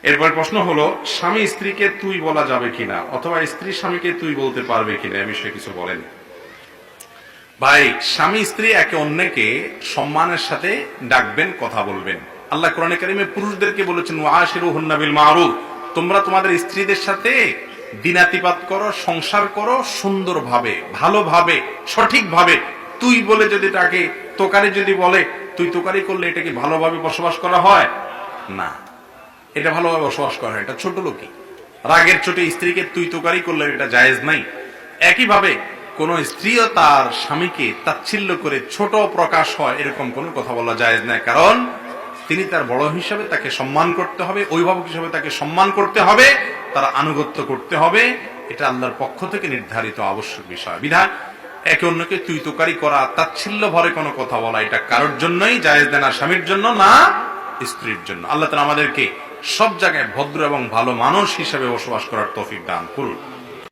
এরপর প্রশ্ন হলো, স্বামী স্ত্রীকে তুই বলা যাবে কিনা, অথবা স্ত্রী স্বামীকে তুই বলতে পারবে কিনা, এ বিষয়ে কিছু বলেন। ভাই, স্বামী স্ত্রী একে অন্যকে সম্মানের সাথে ডাকবেন, কথা বলবেন। আল্লাহ কোরআনে কারিমে পুরুষদেরকে বলেছেন, ওয়াশিরুহুন্না বিল মারুফ, তোমরা তোমাদের স্ত্রীদের সাথে দিনাতিপাত করো, সংসার করো সুন্দরভাবে, ভালোভাবে, সঠিকভাবে। তুই বলে যদি তাকে তোকারি যদি বলে, তুই তোকারি করলে এটা কি ভালোভাবে বসবাস করা হয়? না, এটা ভালোভাবে বসবাস করা হয়, এটা ছোট লোকই। রাগের চোটে স্ত্রীকে তুই তোকারি করলে এটা জায়েজ নাই। একইভাবে কোন স্ত্রীও তার স্বামীকে তাচ্ছিল্য করে ছোট প্রকাশ হয় এরকম কোন কথা বলা জায়েজ নাই, কারণ তিনি তার বড় হিসাবে তাকে সম্মান করতে হবে, অভিভাবক হিসাবে তাকে সম্মান করতে হবে, তার আনুগত্য করতে হবে। এটা আল্লাহর পক্ষ থেকে নির্ধারিত আবশ্যক বিষয়। বিধান একে অন্যকে তুই তোকারি করা, তাচ্ছিল্য ভরে কোনো কথা বলা, এটা কারোর জন্যই জায়েজ দেয় না, স্বামীর জন্য না স্ত্রীর জন্য। আল্লাহ তাআলা আমাদেরকে সব জায়গায় ভদ্র এবং ভালো মানুষ হিসেবে বসবাস করার তৌফিক দান করুন।